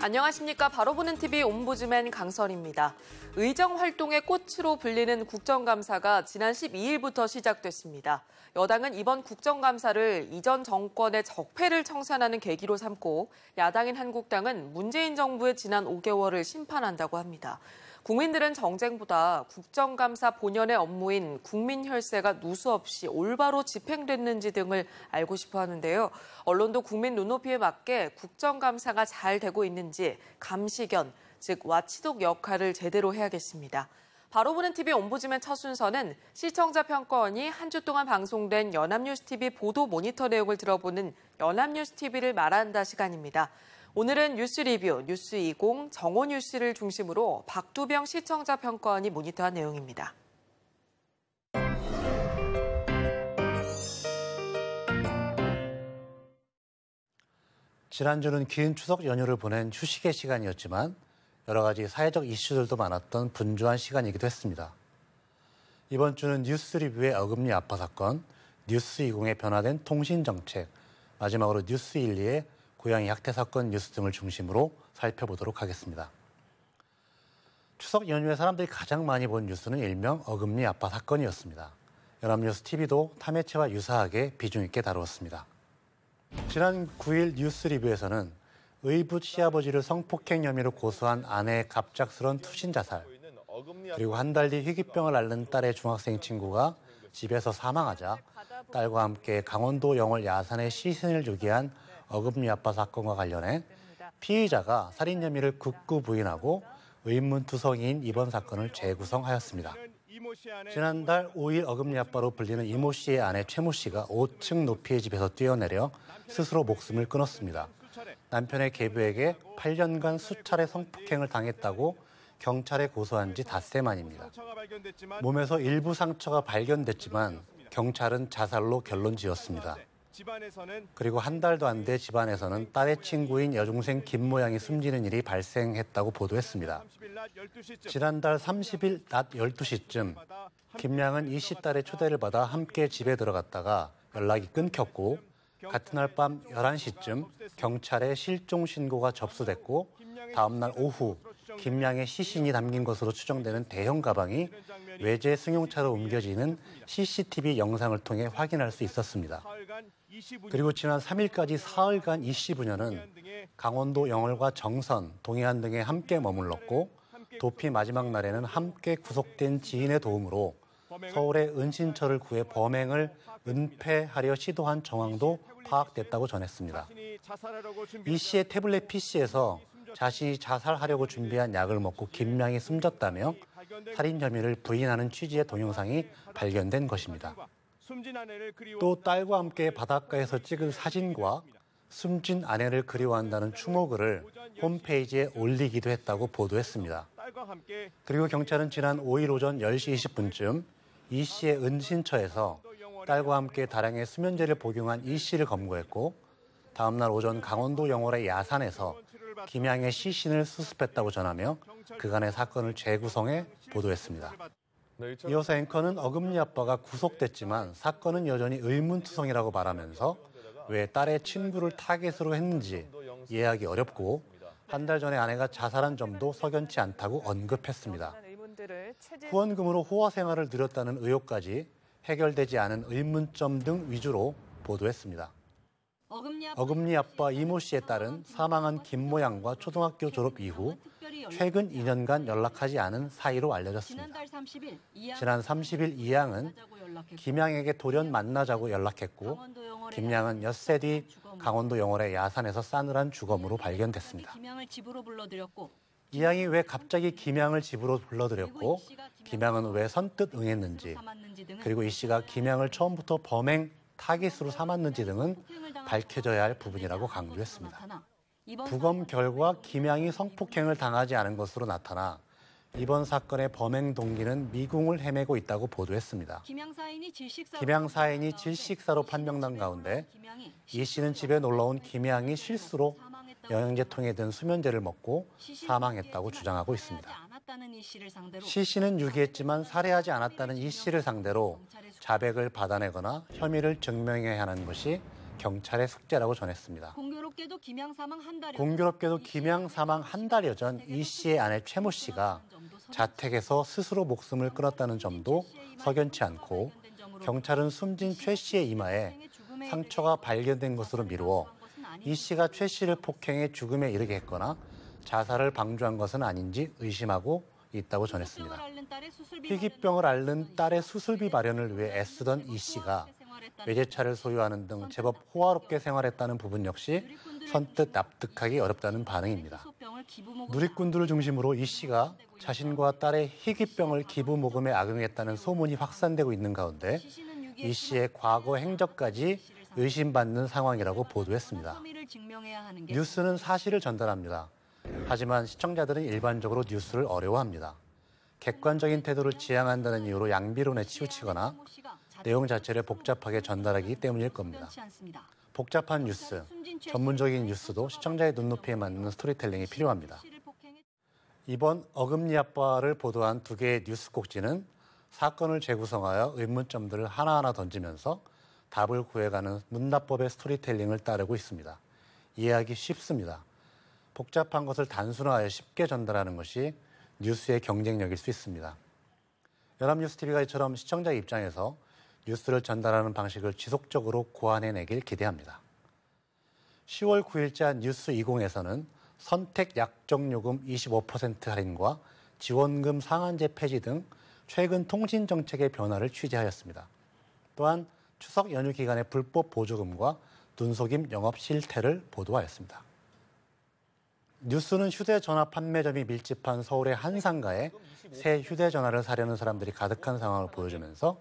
안녕하십니까. 바로 보는 TV 옴부즈맨 강설입니다. 의정 활동의 꽃으로 불리는 국정감사가 지난 12일부터 시작됐습니다. 여당은 이번 국정감사를 이전 정권의 적폐를 청산하는 계기로 삼고 야당인 한국당은 문재인 정부의 지난 5개월을 심판한다고 합니다. 국민들은 정쟁보다 국정감사 본연의 업무인 국민 혈세가 누수 없이 올바로 집행됐는지 등을 알고 싶어 하는데요. 언론도 국민 눈높이에 맞게 국정감사가 잘 되고 있는지 감시견, 즉 와치독 역할을 제대로 해야겠습니다. 바로 보는 TV 옴부즈맨 첫 순서는 시청자 평가원이 한 주 동안 방송된 연합뉴스TV 보도 모니터 내용을 들어보는 연합뉴스TV를 말한다 시간입니다. 오늘은 뉴스 리뷰, 뉴스20, 정오뉴스를 중심으로 박두병 시청자 평가원이 모니터한 내용입니다. 지난주는 긴 추석 연휴를 보낸 휴식의 시간이었지만 여러 가지 사회적 이슈들도 많았던 분주한 시간이기도 했습니다. 이번 주는 뉴스 리뷰의 어금니 아빠 사건, 뉴스20의 변화된 통신정책, 마지막으로 뉴스12의 고양이 학대 사건 뉴스 등을 중심으로 살펴보도록 하겠습니다. 추석 연휴에 사람들이 가장 많이 본 뉴스는 일명 어금니 아빠 사건이었습니다. 연합뉴스TV도 탐해체와 유사하게 비중 있게 다루었습니다. 지난 9일 뉴스 리뷰에서는 의붓 시아버지를 성폭행 혐의로 고소한 아내의 갑작스런 투신 자살, 그리고 한 달 뒤 희귀병을 앓는 딸의 중학생 친구가 집에서 사망하자 딸과 함께 강원도 영월 야산에 시신을 유기한 어금니 아빠 사건과 관련해 피의자가 살인 혐의를 극구 부인하고 의문투성이인 이번 사건을 재구성하였습니다. 지난달 5일 어금니 아빠로 불리는 이모 씨의 아내 최모 씨가 5층 높이의 집에서 뛰어내려 스스로 목숨을 끊었습니다. 남편의 계부에게 8년간 수차례 성폭행을 당했다고 경찰에 고소한 지 닷새 만입니다. 몸에서 일부 상처가 발견됐지만 경찰은 자살로 결론 지었습니다. 그리고 한 달도 안 돼 집안에서는 딸의 친구인 여중생 김모양이 숨지는 일이 발생했다고 보도했습니다. 지난달 30일 낮 12시쯤 김양은 이 씨 딸의 초대를 받아 함께 집에 들어갔다가 연락이 끊겼고 같은 날 밤 11시쯤 경찰에 실종 신고가 접수됐고 다음 날 오후 김양의 시신이 담긴 것으로 추정되는 대형 가방이 외제 승용차로 옮겨지는 CCTV 영상을 통해 확인할 수 있었습니다. 그리고 지난 3일까지 사흘간 이 씨 부녀는 강원도 영월과 정선, 동해안 등에 함께 머물렀고 도피 마지막 날에는 함께 구속된 지인의 도움으로 서울의 은신처를 구해 범행을 은폐하려 시도한 정황도 파악됐다고 전했습니다. 이 씨의 태블릿 PC에서 자신이 자살하려고 준비한 약을 먹고 김양이 숨졌다며 살인 혐의를 부인하는 취지의 동영상이 발견된 것입니다. 또 딸과 함께 바닷가에서 찍은 사진과 숨진 아내를 그리워한다는 추모글을 홈페이지에 올리기도 했다고 보도했습니다. 그리고 경찰은 지난 5일 오전 10시 20분쯤 이 씨의 은신처에서 딸과 함께 다량의 수면제를 복용한 이 씨를 검거했고 다음 날 오전 강원도 영월의 야산에서 김양의 시신을 수습했다고 전하며 그간의 사건을 재구성해 보도했습니다. 이어서 앵커는 어금니 아빠가 구속됐지만 사건은 여전히 의문투성이라고 말하면서 왜 딸의 친구를 타겟으로 했는지 이해하기 어렵고 한 달 전에 아내가 자살한 점도 석연치 않다고 언급했습니다. 후원금으로 호화 생활을 누렸다는 의혹까지 해결되지 않은 의문점 등 위주로 보도했습니다. 어금니 아빠 이모 씨의 딸은 사망한 김모양과 초등학교 졸업 이후 최근 2년간 연락하지 않은 사이로 알려졌습니다. 지난 30일 이 양은 김양에게 돌연 만나자고 연락했고 김양은 엿새 뒤 강원도 영월의 야산에서 싸늘한 주검으로 발견됐습니다. 이 양이 왜 갑자기 김양을 집으로 불러들였고 김양은 왜 선뜻 응했는지 그리고 이 씨가 김양을 처음부터 범행 타깃으로 삼았는지 등은 밝혀져야 할 부분이라고 강조했습니다. 부검 결과 김양이 성폭행을 당하지 않은 것으로 나타나 이번 사건의 범행 동기는 미궁을 헤매고 있다고 보도했습니다. 김양 사인이 질식사로 판명난 가운데 이 씨는 집에 놀러온 김양이 실수로 영양제 통에 든 수면제를 먹고 사망했다고 주장하고 있습니다. 시 씨는 유기했지만 살해하지 않았다는 이 씨를 상대로 자백을 받아내거나 혐의를 증명해야 하는 것이 경찰의 숙제라고 전했습니다. 공교롭게도 김양 사망 한 달여 전 이 씨의 아내 최모 씨가 자택에서 스스로 목숨을 끊었다는 점도 석연치 않고 경찰은 숨진 최 씨의 이마에 상처가 발견된 것으로 미루어 이 씨가 최 씨를 폭행해 죽음에 이르게 했거나 자살을 방조한 것은 아닌지 의심하고 있다고 전했습니다. 희귀병을 앓는 딸의 수술비 마련을 위해 애쓰던 이 씨가 외제차를 소유하는 등 제법 호화롭게 생활했다는 부분 역시 선뜻 납득하기 어렵다는 반응입니다. 누리꾼들을 중심으로 이 씨가 자신과 딸의 희귀병을 기부 모금에 악용했다는 소문이 확산되고 있는 가운데 이 씨의 과거 행적까지 의심받는 상황이라고 보도했습니다. 뉴스는 사실을 전달합니다. 하지만 시청자들은 일반적으로 뉴스를 어려워합니다. 객관적인 태도를 지향한다는 이유로 양비론에 치우치거나 내용 자체를 복잡하게 전달하기 때문일 겁니다. 복잡한 뉴스, 전문적인 뉴스도 시청자의 눈높이에 맞는 스토리텔링이 필요합니다. 이번 어금니 아빠를 보도한 두 개의 뉴스 꼭지는 사건을 재구성하여 의문점들을 하나하나 던지면서 답을 구해가는 문납법의 스토리텔링을 따르고 있습니다. 이해하기 쉽습니다. 복잡한 것을 단순화하여 쉽게 전달하는 것이 뉴스의 경쟁력일 수 있습니다. 연합뉴스TV가 이처럼 시청자 입장에서 뉴스를 전달하는 방식을 지속적으로 고안해내길 기대합니다. 10월 9일자 뉴스20에서는 선택 약정요금 25% 할인과 지원금 상한제 폐지 등 최근 통신정책의 변화를 취재하였습니다. 또한 추석 연휴 기간의 불법 보조금과 눈속임 영업 실태를 보도하였습니다. 뉴스는 휴대전화 판매점이 밀집한 서울의 한 상가에 새 휴대전화를 사려는 사람들이 가득한 상황을 보여주면서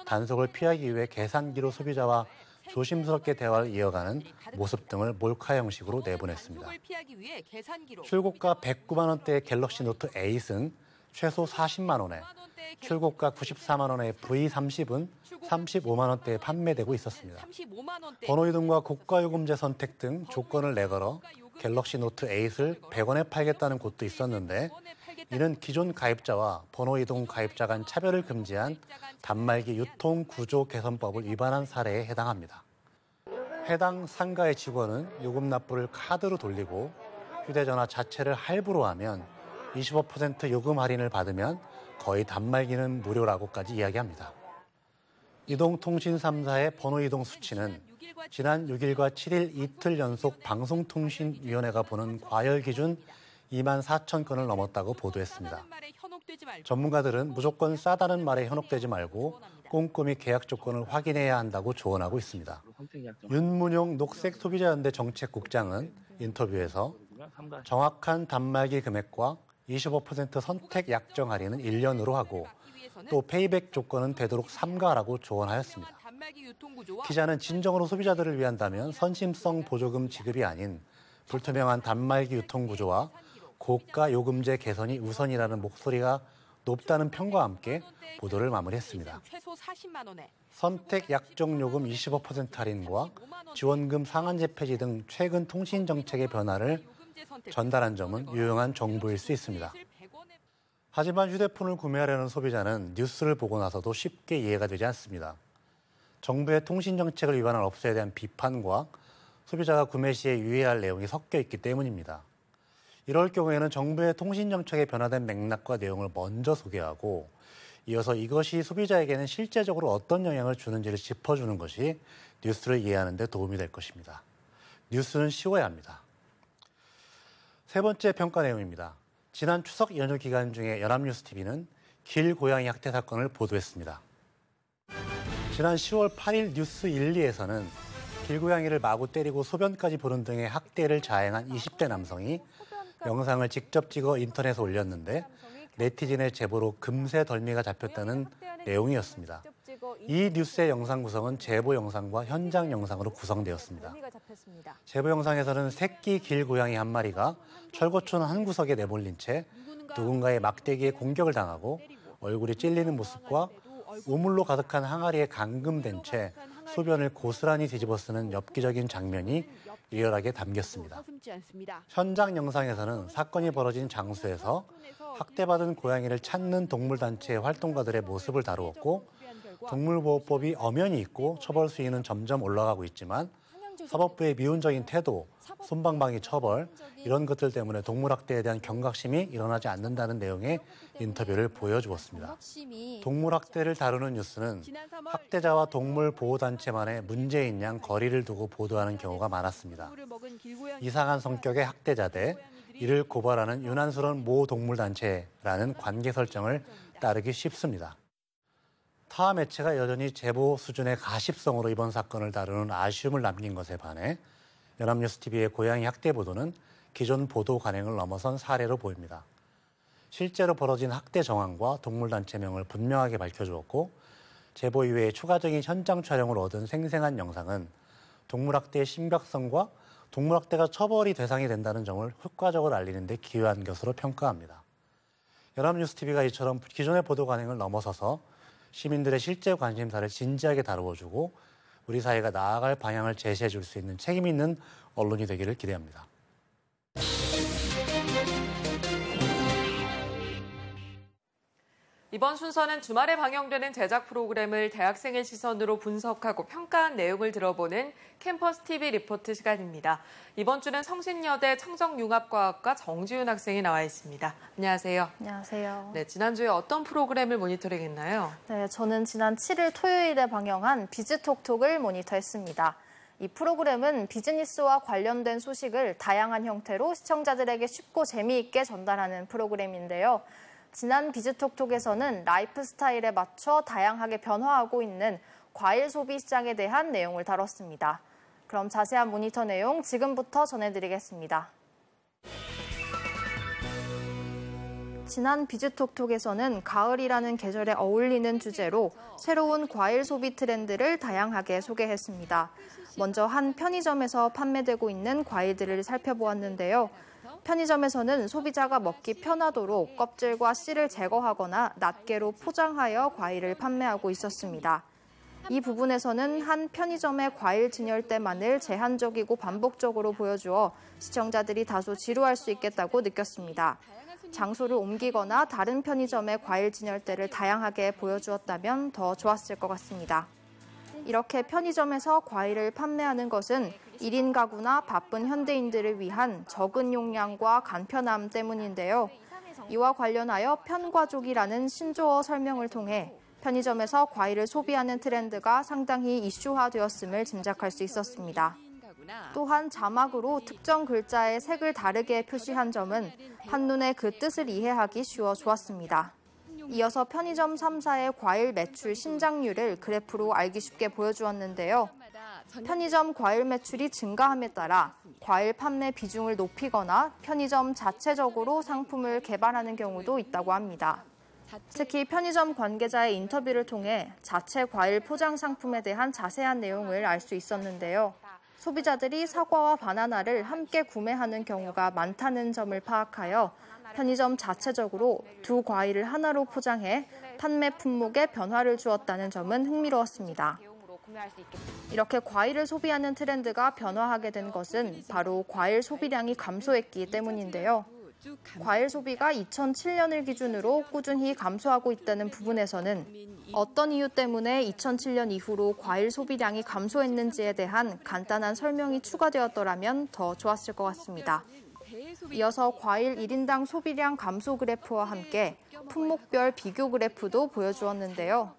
단속을 피하기 위해 계산기로 소비자와 조심스럽게 대화를 이어가는 모습 등을 몰카 형식으로 내보냈습니다. 출고가 109만 원대의 갤럭시 노트 8은 최소 40만 원에, 출고가 94만 원의 V30은 35만 원대에 판매되고 있었습니다. 번호 이동과 고가 요금제 선택 등 조건을 내걸어 갤럭시 노트 8을 100원에 팔겠다는 곳도 있었는데 이는 기존 가입자와 번호 이동 가입자 간 차별을 금지한 단말기 유통 구조 개선법을 위반한 사례에 해당합니다. 해당 상가의 직원은 요금 납부를 카드로 돌리고 휴대전화 자체를 할부로 하면 25% 요금 할인을 받으면 거의 단말기는 무료라고까지 이야기합니다. 이동통신 3사의 번호 이동 수치는 지난 6일과 7일 이틀 연속 방송통신위원회가 보는 과열 기준 2만 4천 건을 넘었다고 보도했습니다. 전문가들은 무조건 싸다는 말에 현혹되지 말고 꼼꼼히 계약 조건을 확인해야 한다고 조언하고 있습니다. 윤문용 녹색소비자연대 정책국장은 인터뷰에서 정확한 단말기 금액과 25% 선택 약정 할인은 1년으로 하고 또 페이백 조건은 되도록 삼가하라고 조언하였습니다. 기자는 진정으로 소비자들을 위한다면 선심성 보조금 지급이 아닌 불투명한 단말기 유통구조와 고가 요금제 개선이 우선이라는 목소리가 높다는 평가와 함께 보도를 마무리했습니다. 선택 약정 요금 25% 할인과 지원금 상한제 폐지 등 최근 통신 정책의 변화를 전달한 점은 유용한 정보일 수 있습니다. 하지만 휴대폰을 구매하려는 소비자는 뉴스를 보고 나서도 쉽게 이해가 되지 않습니다. 정부의 통신 정책을 위반한 업소에 대한 비판과 소비자가 구매 시에 유의해야 할 내용이 섞여 있기 때문입니다. 이럴 경우에는 정부의 통신 정책에 변화된 맥락과 내용을 먼저 소개하고 이어서 이것이 소비자에게는 실제적으로 어떤 영향을 주는지를 짚어주는 것이 뉴스를 이해하는 데 도움이 될 것입니다. 뉴스는 쉬워야 합니다. 세 번째 평가 내용입니다. 지난 추석 연휴 기간 중에 연합뉴스TV는 길고양이 학대 사건을 보도했습니다. 지난 10월 8일 뉴스 1, 2에서는 길고양이를 마구 때리고 소변까지 보는 등의 학대를 자행한 20대 남성이 영상을 직접 찍어 인터넷에 올렸는데 네티즌의 제보로 금세 덜미가 잡혔다는 내용이었습니다. 이 뉴스의 영상 구성은 제보 영상과 현장 영상으로 구성되었습니다. 제보 영상에서는 새끼 길고양이 한 마리가 철거촌 한 구석에 내몰린 채 누군가의 막대기에 공격을 당하고 얼굴이 찔리는 모습과 우물로 가득한 항아리에 감금된 채 소변을 고스란히 뒤집어 쓰는 엽기적인 장면이 리얼하게 담겼습니다. 현장 영상에서는 사건이 벌어진 장소에서 학대받은 고양이를 찾는 동물단체의 활동가들의 모습을 다루었고, 동물보호법이 엄연히 있고 처벌 수위는 점점 올라가고 있지만 사법부의 미온적인 태도, 솜방망이 처벌, 이런 것들 때문에 동물학대에 대한 경각심이 일어나지 않는다는 내용의 인터뷰를 보여주었습니다. 동물학대를 다루는 뉴스는 학대자와 동물보호단체만의 문제인 양 거리를 두고 보도하는 경우가 많았습니다. 이상한 성격의 학대자 대 이를 고발하는 유난스러운 모동물단체라는 관계 설정을 따르기 쉽습니다. 타 매체가 여전히 제보 수준의 가십성으로 이번 사건을 다루는 아쉬움을 남긴 것에 반해 연합뉴스TV의 고양이 학대 보도는 기존 보도 관행을 넘어선 사례로 보입니다. 실제로 벌어진 학대 정황과 동물단체명을 분명하게 밝혀주었고, 제보 이외에 추가적인 현장 촬영을 얻은 생생한 영상은 동물학대의 심각성과 동물학대가 처벌이 대상이 된다는 점을 효과적으로 알리는 데 기여한 것으로 평가합니다. 연합뉴스TV가 이처럼 기존의 보도 관행을 넘어서서 시민들의 실제 관심사를 진지하게 다루어주고 우리 사회가 나아갈 방향을 제시해 줄 수 있는 책임 있는 언론이 되기를 기대합니다. 이번 순서는 주말에 방영되는 제작 프로그램을 대학생의 시선으로 분석하고 평가한 내용을 들어보는 캠퍼스 TV 리포트 시간입니다. 이번 주는 성신여대 청정융합과학과 정지훈 학생이 나와 있습니다. 안녕하세요. 안녕하세요. 네, 지난주에 어떤 프로그램을 모니터링했나요? 네, 저는 지난 7일 토요일에 방영한 비즈톡톡을 모니터했습니다. 이 프로그램은 비즈니스와 관련된 소식을 다양한 형태로 시청자들에게 쉽고 재미있게 전달하는 프로그램인데요. 지난 비즈톡톡에서는 라이프 스타일에 맞춰 다양하게 변화하고 있는 과일 소비 시장에 대한 내용을 다뤘습니다. 그럼 자세한 모니터 내용 지금부터 전해드리겠습니다. 지난 비즈톡톡에서는 가을이라는 계절에 어울리는 주제로 새로운 과일 소비 트렌드를 다양하게 소개했습니다. 먼저 한 편의점에서 판매되고 있는 과일들을 살펴보았는데요. 편의점에서는 소비자가 먹기 편하도록 껍질과 씨를 제거하거나 낱개로 포장하여 과일을 판매하고 있었습니다. 이 부분에서는 한 편의점의 과일 진열대만을 제한적이고 반복적으로 보여주어 시청자들이 다소 지루할 수 있겠다고 느꼈습니다. 장소를 옮기거나 다른 편의점의 과일 진열대를 다양하게 보여주었다면 더 좋았을 것 같습니다. 이렇게 편의점에서 과일을 판매하는 것은 1인 가구나 바쁜 현대인들을 위한 적은 용량과 간편함 때문인데요. 이와 관련하여 편과족이라는 신조어 설명을 통해 편의점에서 과일을 소비하는 트렌드가 상당히 이슈화되었음을 짐작할 수 있었습니다. 또한 자막으로 특정 글자의 색을 다르게 표시한 점은 한눈에 그 뜻을 이해하기 쉬워 좋았습니다. 이어서 편의점 3사의 과일 매출 신장률을 그래프로 알기 쉽게 보여주었는데요. 편의점 과일 매출이 증가함에 따라 과일 판매 비중을 높이거나 편의점 자체적으로 상품을 개발하는 경우도 있다고 합니다. 특히 편의점 관계자의 인터뷰를 통해 자체 과일 포장 상품에 대한 자세한 내용을 알 수 있었는데요. 소비자들이 사과와 바나나를 함께 구매하는 경우가 많다는 점을 파악하여 편의점 자체적으로 두 과일을 하나로 포장해 판매 품목에 변화를 주었다는 점은 흥미로웠습니다. 이렇게 과일을 소비하는 트렌드가 변화하게 된 것은 바로 과일 소비량이 감소했기 때문인데요. 과일 소비가 2007년을 기준으로 꾸준히 감소하고 있다는 부분에서는 어떤 이유 때문에 2007년 이후로 과일 소비량이 감소했는지에 대한 간단한 설명이 추가되었더라면 더 좋았을 것 같습니다. 이어서 과일 1인당 소비량 감소 그래프와 함께 품목별 비교 그래프도 보여주었는데요.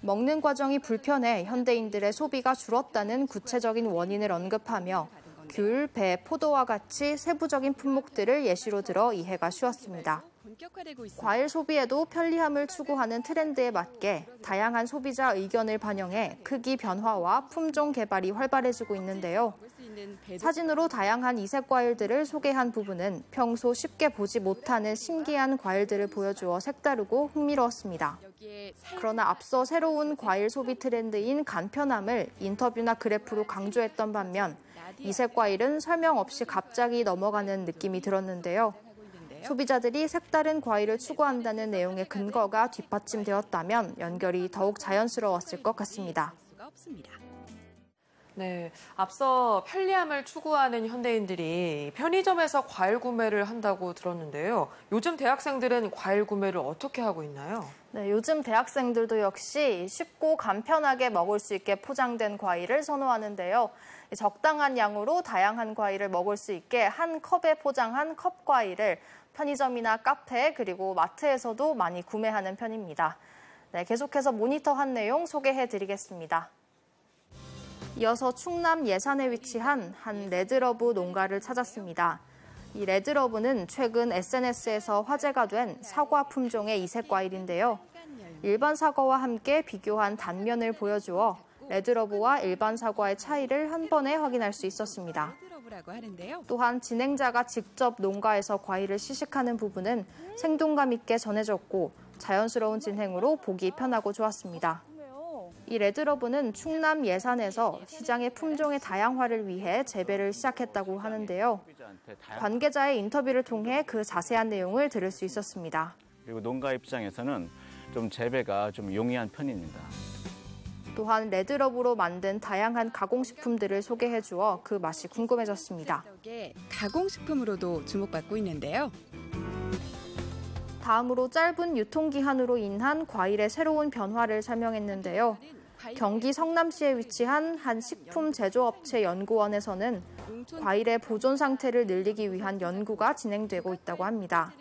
먹는 과정이 불편해 현대인들의 소비가 줄었다는 구체적인 원인을 언급하며 귤, 배, 포도와 같이 세부적인 품목들을 예시로 들어 이해가 쉬웠습니다. 과일 소비에도 편리함을 추구하는 트렌드에 맞게 다양한 소비자 의견을 반영해 크기 변화와 품종 개발이 활발해지고 있는데요. 사진으로 다양한 이색 과일들을 소개한 부분은 평소 쉽게 보지 못하는 신기한 과일들을 보여주어 색다르고 흥미로웠습니다. 그러나 앞서 새로운 과일 소비 트렌드인 간편함을 인터뷰나 그래프로 강조했던 반면 이색 과일은 설명 없이 갑자기 넘어가는 느낌이 들었는데요. 소비자들이 색다른 과일을 추구한다는 내용의 근거가 뒷받침되었다면 연결이 더욱 자연스러웠을 것 같습니다. 네, 앞서 편리함을 추구하는 현대인들이 편의점에서 과일 구매를 한다고 들었는데요. 요즘 대학생들은 과일 구매를 어떻게 하고 있나요? 네, 요즘 대학생들도 역시 쉽고 간편하게 먹을 수 있게 포장된 과일을 선호하는데요. 적당한 양으로 다양한 과일을 먹을 수 있게 한 컵에 포장한 컵 과일을 편의점이나 카페 그리고 마트에서도 많이 구매하는 편입니다. 네, 계속해서 모니터한 내용 소개해드리겠습니다. 이어서 충남 예산에 위치한 한 레드러브 농가를 찾았습니다. 이 레드러브는 최근 SNS에서 화제가 된 사과 품종의 이색 과일인데요. 일반 사과와 함께 비교한 단면을 보여주어 레드러브와 일반 사과의 차이를 한 번에 확인할 수 있었습니다. 또한 진행자가 직접 농가에서 과일을 시식하는 부분은 생동감 있게 전해졌고 자연스러운 진행으로 보기 편하고 좋았습니다. 이 레드러브는 충남 예산에서 시장의 품종의 다양화를 위해 재배를 시작했다고 하는데요. 관계자의 인터뷰를 통해 그 자세한 내용을 들을 수 있었습니다. 그리고 농가 입장에서는 좀 재배가 좀 용이한 편입니다. 또한 레드러브로 만든 다양한 가공식품들을 소개해주어 그 맛이 궁금해졌습니다. 가공식품으로도 주목받고 있는데요. 다음으로 짧은 유통기한으로 인한 과일의 새로운 변화를 설명했는데요. 경기 성남시에 위치한 한 식품 제조업체 연구원에서는 과일의 보존 상태를 늘리기 위한 연구가 진행되고 있다고 합니다.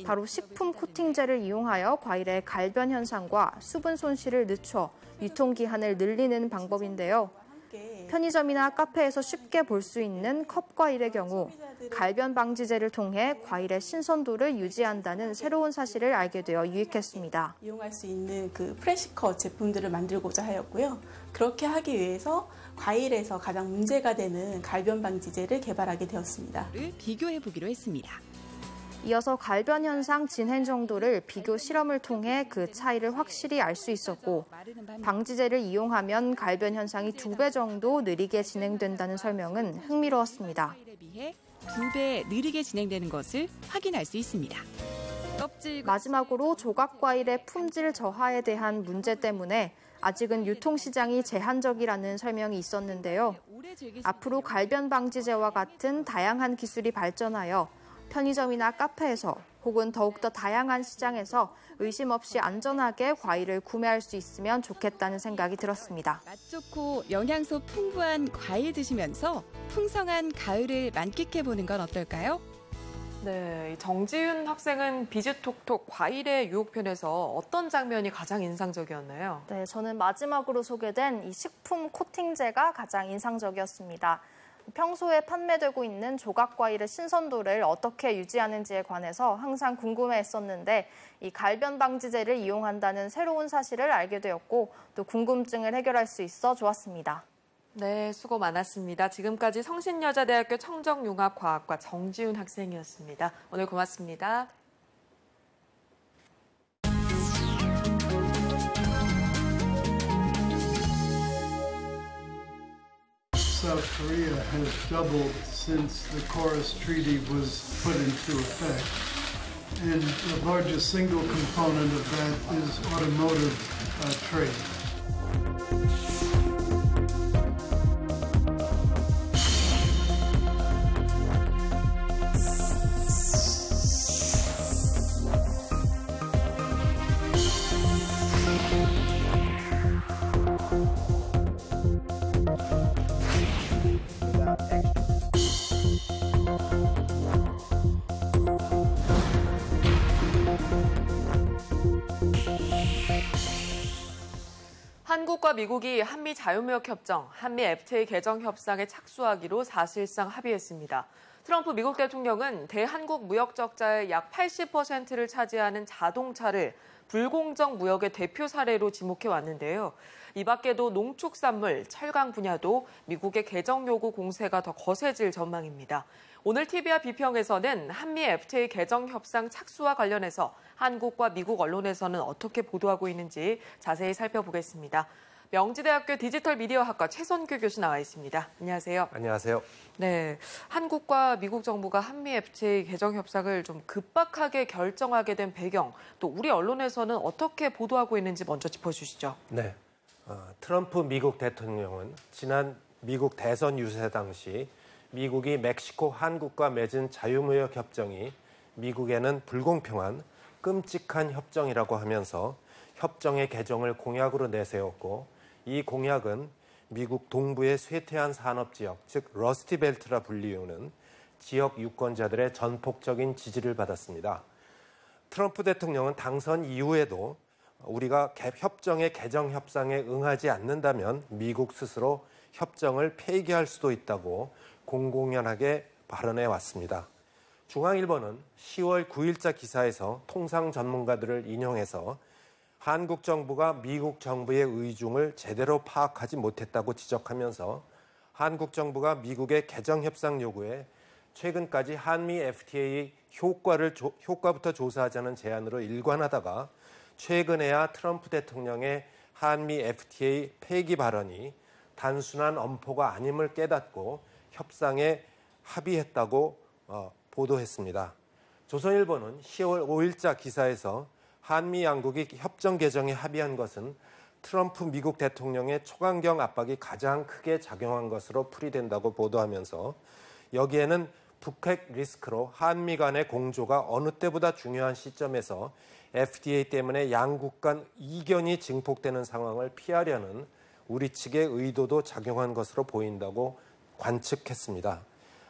바로 식품 코팅제를 이용하여 과일의 갈변 현상과 수분 손실을 늦춰 유통기한을 늘리는 방법인데요. 편의점이나 카페에서 쉽게 볼 수 있는 컵 과일의 경우 갈변 방지제를 통해 과일의 신선도를 유지한다는 새로운 사실을 알게 되어 유익했습니다. 이용할 수 있는 그 프레시컷 제품들을 만들고자 하였고요. 그렇게 하기 위해서 과일에서 가장 문제가 되는 갈변 방지제를 개발하게 되었습니다. 비교해 보기로 했습니다. 이어서 갈변 현상 진행 정도를 비교 실험을 통해 그 차이를 확실히 알 수 있었고 방지제를 이용하면 갈변 현상이 2배 정도 느리게 진행된다는 설명은 흥미로웠습니다. 2배 느리게 진행되는 것을 확인할 수 있습니다. 마지막으로 조각과일의 품질 저하에 대한 문제 때문에 아직은 유통시장이 제한적이라는 설명이 있었는데요. 앞으로 갈변 방지제와 같은 다양한 기술이 발전하여 편의점이나 카페에서 혹은 더욱더 다양한 시장에서 의심 없이 안전하게 과일을 구매할 수 있으면 좋겠다는 생각이 들었습니다. 맛 좋고 영양소 풍부한 과일 드시면서 풍성한 가을을 만끽해보는 건 어떨까요? 네, 정지윤 학생은 비즈톡톡 과일의 유혹편에서 어떤 장면이 가장 인상적이었나요? 네, 저는 마지막으로 소개된 이 식품 코팅제가 가장 인상적이었습니다. 평소에 판매되고 있는 조각과일의 신선도를 어떻게 유지하는지에 관해서 항상 궁금해했었는데 이 갈변 방지제를 이용한다는 새로운 사실을 알게 되었고 또 궁금증을 해결할 수 있어 좋았습니다. 네, 수고 많았습니다. 지금까지 성신여자대학교 청정융합과학과 정지윤 학생이었습니다. 오늘 고맙습니다. South Korea has doubled since the Chorus Treaty was put into effect. And the largest single component of that is automotive trade. 한국과 미국이 한미 자유무역협정, 한미 FTA 개정 협상에 착수하기로 사실상 합의했습니다. 트럼프 미국 대통령은 대한국 무역 적자의 약 80%를 차지하는 자동차를 불공정 무역의 대표 사례로 지목해 왔는데요. 이 밖에도 농축산물, 철강 분야도 미국의 개정 요구 공세가 더 거세질 전망입니다. 오늘 TV와 비평에서는 한미 FTA 개정 협상 착수와 관련해서 한국과 미국 언론에서는 어떻게 보도하고 있는지 자세히 살펴보겠습니다. 명지대학교 디지털미디어학과 최선규 교수 나와 있습니다. 안녕하세요. 안녕하세요. 네, 한국과 미국 정부가 한미 FTA 개정 협상을 좀 급박하게 결정하게 된 배경, 또 우리 언론에서는 어떻게 보도하고 있는지 먼저 짚어주시죠. 네, 트럼프 미국 대통령은 지난 미국 대선 유세 당시 미국이 멕시코 한국과 맺은 자유무역 협정이 미국에는 불공평한 끔찍한 협정이라고 하면서 협정의 개정을 공약으로 내세웠고 이 공약은 미국 동부의 쇠퇴한 산업지역, 즉 러스티벨트라 불리우는 지역 유권자들의 전폭적인 지지를 받았습니다. 트럼프 대통령은 당선 이후에도 우리가 협정의 개정 협상에 응하지 않는다면 미국 스스로 협정을 폐기할 수도 있다고 공공연하게 발언해 왔습니다. 중앙일보는 10월 9일자 기사에서 통상 전문가들을 인용해서 한국 정부가 미국 정부의 의중을 제대로 파악하지 못했다고 지적하면서 한국 정부가 미국의 개정 협상 요구에 최근까지 한미 FTA 효과부터 조사하자는 제안으로 일관하다가 최근에야 트럼프 대통령의 한미 FTA 폐기 발언이 단순한 엄포가 아님을 깨닫고 협상에 합의했다고 보도했습니다. 조선일보는 10월 5일자 기사에서 한미 양국이 협정 개정에 합의한 것은 트럼프 미국 대통령의 초강경 압박이 가장 크게 작용한 것으로 풀이된다고 보도하면서 여기에는 북핵 리스크로 한미 간의 공조가 어느 때보다 중요한 시점에서 FTA 때문에 양국 간 이견이 증폭되는 상황을 피하려는 우리 측의 의도도 작용한 것으로 보인다고 관측했습니다.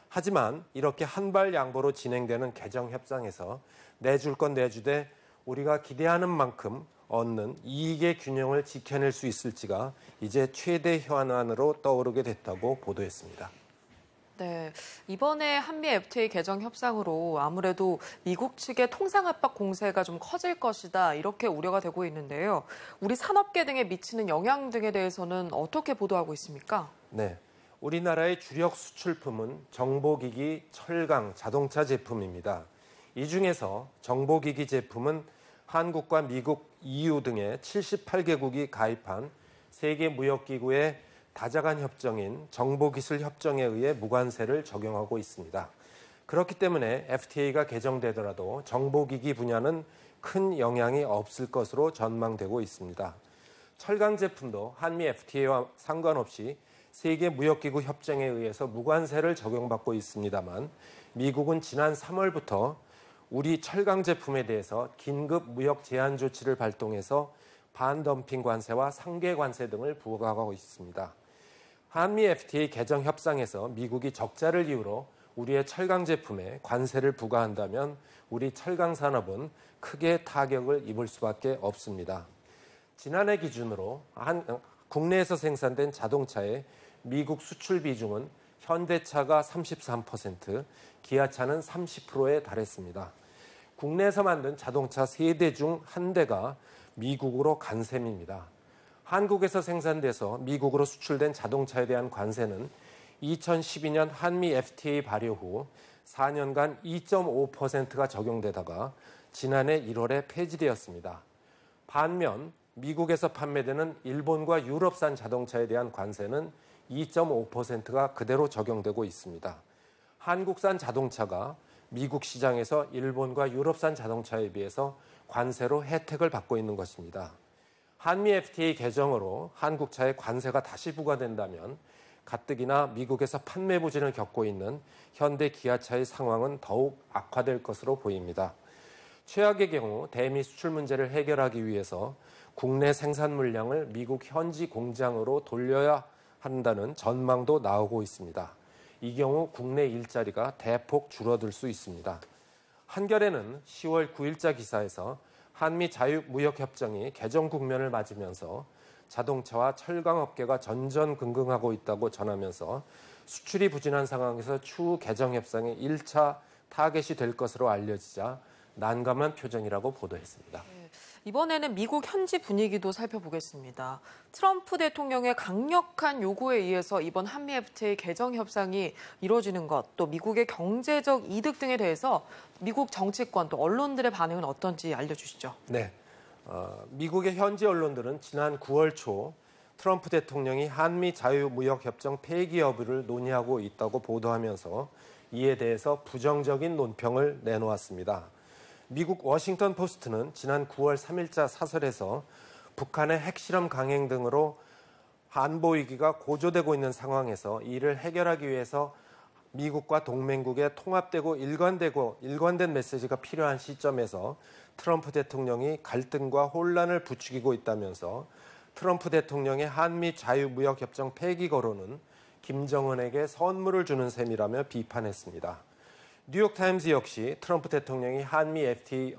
하지만 이렇게 한발 양보로 진행되는 개정 협상에서 내줄 건 내주되 우리가 기대하는 만큼 얻는 이익의 균형을 지켜낼 수 있을지가 이제 최대 현안으로 떠오르게 됐다고 보도했습니다. 네, 이번에 한미 FTA 개정 협상으로 아무래도 미국 측의 통상 압박 공세가 좀 커질 것이다 이렇게 우려가 되고 있는데요. 우리 산업계 등에 미치는 영향 등에 대해서는 어떻게 보도하고 있습니까? 네, 우리나라의 주력 수출품은 정보기기, 철강, 자동차 제품입니다. 이 중에서 정보기기 제품은 한국과 미국, EU 등의 78개국이 가입한 세계무역기구의 다자간 협정인 정보기술협정에 의해 무관세를 적용하고 있습니다. 그렇기 때문에 FTA가 개정되더라도 정보기기 분야는 큰 영향이 없을 것으로 전망되고 있습니다. 철강 제품도 한미 FTA와 상관없이 세계무역기구 협정에 의해서 무관세를 적용받고 있습니다만 미국은 지난 3월부터 우리 철강 제품에 대해서 긴급 무역 제한 조치를 발동해서 반덤핑 관세와 상계 관세 등을 부과하고 있습니다. 한미 FTA 개정 협상에서 미국이 적자를 이유로 우리의 철강 제품에 관세를 부과한다면 우리 철강 산업은 크게 타격을 입을 수밖에 없습니다. 지난해 기준으로 국내에서 생산된 자동차의 미국 수출 비중은 현대차가 33%, 기아차는 30%에 달했습니다. 국내에서 만든 자동차 3대 중 1대가 미국으로 간 셈입니다. 한국에서 생산돼서 미국으로 수출된 자동차에 대한 관세는 2012년 한미 FTA 발효 후 4년간 2.5%가 적용되다가 지난해 1월에 폐지되었습니다. 반면 미국에서 판매되는 일본과 유럽산 자동차에 대한 관세는 2.5%가 그대로 적용되고 있습니다. 한국산 자동차가 미국 시장에서 일본과 유럽산 자동차에 비해서 관세로 혜택을 받고 있는 것입니다. 한미 FTA 개정으로 한국차에 관세가 다시 부과된다면 가뜩이나 미국에서 판매 부진을 겪고 있는 현대 기아차의 상황은 더욱 악화될 것으로 보입니다. 최악의 경우 대미 수출 문제를 해결하기 위해서 국내 생산 물량을 미국 현지 공장으로 돌려야 한다는 전망도 나오고 있습니다. 이 경우 국내 일자리가 대폭 줄어들 수 있습니다. 한겨레는 10월 9일자 기사에서 한미 자유무역협정이 개정 국면을 맞으면서 자동차와 철강업계가 전전긍긍하고 있다고 전하면서 수출이 부진한 상황에서 추후 개정 협상의 1차 타겟이 될 것으로 알려지자 난감한 표정이라고 보도했습니다. 이번에는 미국 현지 분위기도 살펴보겠습니다. 트럼프 대통령의 강력한 요구에 의해서 이번 한미 FTA 개정 협상이 이루어지는 것, 또 미국의 경제적 이득 등에 대해서 미국 정치권 또 언론들의 반응은 어떤지 알려주시죠. 네, 미국의 현지 언론들은 지난 9월 초 트럼프 대통령이 한미 자유무역협정 폐기 여부를 논의하고 있다고 보도하면서 이에 대해서 부정적인 논평을 내놓았습니다. 미국 워싱턴 포스트는 지난 9월 3일자 사설에서 북한의 핵실험 강행 등으로 안보 위기가 고조되고 있는 상황에서 이를 해결하기 위해서 미국과 동맹국의 통합되고 일관된 메시지가 필요한 시점에서 트럼프 대통령이 갈등과 혼란을 부추기고 있다면서 트럼프 대통령의 한미 자유무역협정 폐기 거론은 김정은에게 선물을 주는 셈이라며 비판했습니다. 뉴욕타임즈 역시 트럼프 대통령이 한미 FTA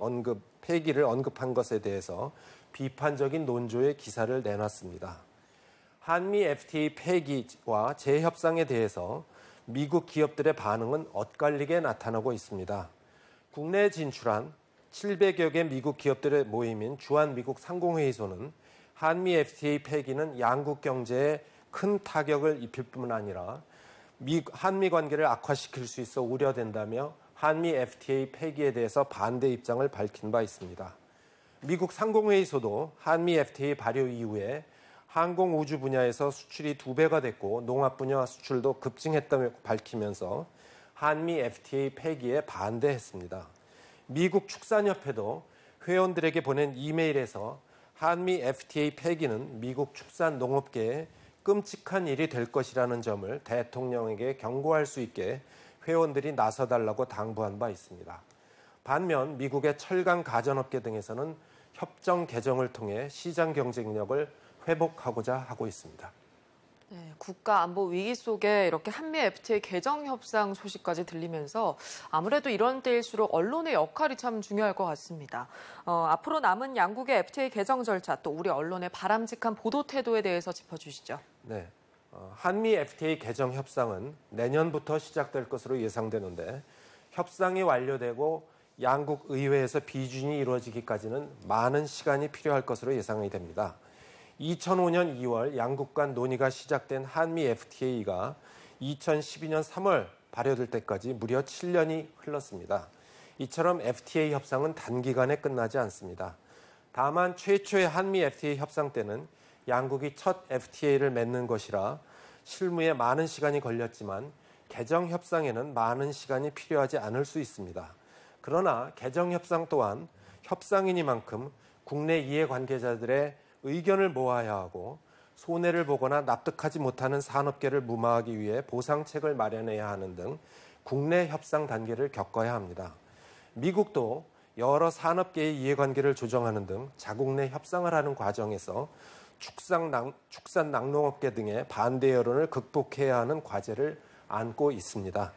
폐기를 언급한 것에 대해서 비판적인 논조의 기사를 내놨습니다. 한미 FTA 폐기와 재협상에 대해서 미국 기업들의 반응은 엇갈리게 나타나고 있습니다. 국내에 진출한 700여 개 미국 기업들의 모임인 주한미국 상공회의소는 한미 FTA 폐기는 양국 경제에 큰 타격을 입힐 뿐만 아니라 한미 관계를 악화시킬 수 있어 우려된다며 한미 FTA 폐기에 대해서 반대 입장을 밝힌 바 있습니다. 미국 상공회의소도 한미 FTA 발효 이후에 항공우주 분야에서 수출이 2배가 됐고 농업 분야 수출도 급증했다며 밝히면서 한미 FTA 폐기에 반대했습니다. 미국 축산협회도 회원들에게 보낸 이메일에서 한미 FTA 폐기는 미국 축산 농업계에 끔찍한 일이 될 것이라는 점을 대통령에게 경고할 수 있게 회원들이 나서달라고 당부한 바 있습니다. 반면 미국의 철강 가전업계 등에서는 협정 개정을 통해 시장 경쟁력을 회복하고자 하고 있습니다. 네, 국가 안보 위기 속에 이렇게 한미 FTA 개정 협상 소식까지 들리면서 아무래도 이런 때일수록 언론의 역할이 참 중요할 것 같습니다. 앞으로 남은 양국의 FTA 개정 절차 또 우리 언론의 바람직한 보도 태도에 대해서 짚어주시죠. 네, 한미 FTA 개정 협상은 내년부터 시작될 것으로 예상되는데 협상이 완료되고 양국 의회에서 비준이 이루어지기까지는 많은 시간이 필요할 것으로 예상이 됩니다. 2005년 2월 양국 간 논의가 시작된 한미 FTA가 2012년 3월 발효될 때까지 무려 7년이 흘렀습니다. 이처럼 FTA 협상은 단기간에 끝나지 않습니다. 다만 최초의 한미 FTA 협상 때는 양국이 첫 FTA를 맺는 것이라 실무에 많은 시간이 걸렸지만 개정 협상에는 많은 시간이 필요하지 않을 수 있습니다. 그러나 개정 협상 또한 협상이니만큼 국내 이해관계자들의 의견을 모아야 하고 손해를 보거나 납득하지 못하는 산업계를 무마하기 위해 보상책을 마련해야 하는 등 국내 협상 단계를 겪어야 합니다. 미국도 여러 산업계의 이해관계를 조정하는 등 자국 내 협상을 하는 과정에서 축산 낙농업계 등의 반대 여론을 극복해야 하는 과제를 안고 있습니다.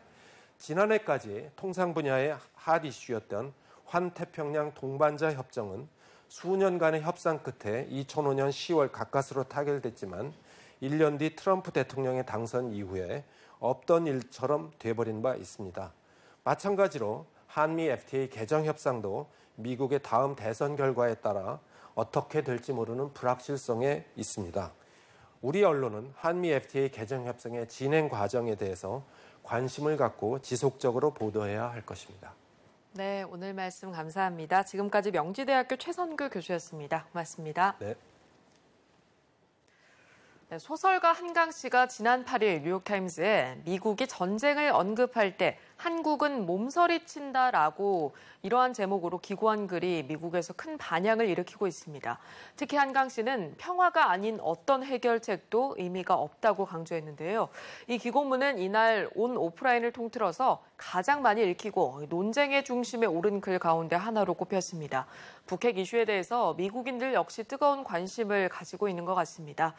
지난해까지 통상 분야의 핫 이슈였던 환태평양 동반자 협정은 수년간의 협상 끝에 2005년 10월 가까스로 타결됐지만 1년 뒤 트럼프 대통령의 당선 이후에 없던 일처럼 돼버린 바 있습니다. 마찬가지로 한미 FTA 개정 협상도 미국의 다음 대선 결과에 따라 어떻게 될지 모르는 불확실성에 있습니다. 우리 언론은 한미 FTA 개정 협상의 진행 과정에 대해서 관심을 갖고 지속적으로 보도해야 할 것입니다. 네, 오늘 말씀 감사합니다. 지금까지 명지대학교 최선규 교수였습니다. 고맙습니다. 네. 네, 소설가 한강 씨가 지난 8일 뉴욕타임즈에 미국이 전쟁을 언급할 때 한국은 몸서리친다라고 이러한 제목으로 기고한 글이 미국에서 큰 반향을 일으키고 있습니다. 특히 한강 씨는 평화가 아닌 어떤 해결책도 의미가 없다고 강조했는데요. 이 기고문은 이날 온 오프라인을 통틀어서 가장 많이 읽히고 논쟁의 중심에 오른 글 가운데 하나로 꼽혔습니다. 북핵 이슈에 대해서 미국인들 역시 뜨거운 관심을 가지고 있는 것 같습니다.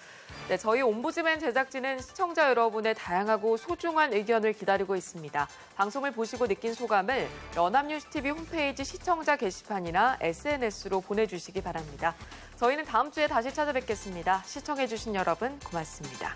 네, 저희 옴부즈맨 제작진은 시청자 여러분의 다양하고 소중한 의견을 기다리고 있습니다. 방송을 보시고 느낀 소감을 연합뉴스TV 홈페이지 시청자 게시판이나 SNS로 보내주시기 바랍니다. 저희는 다음 주에 다시 찾아뵙겠습니다. 시청해주신 여러분 고맙습니다.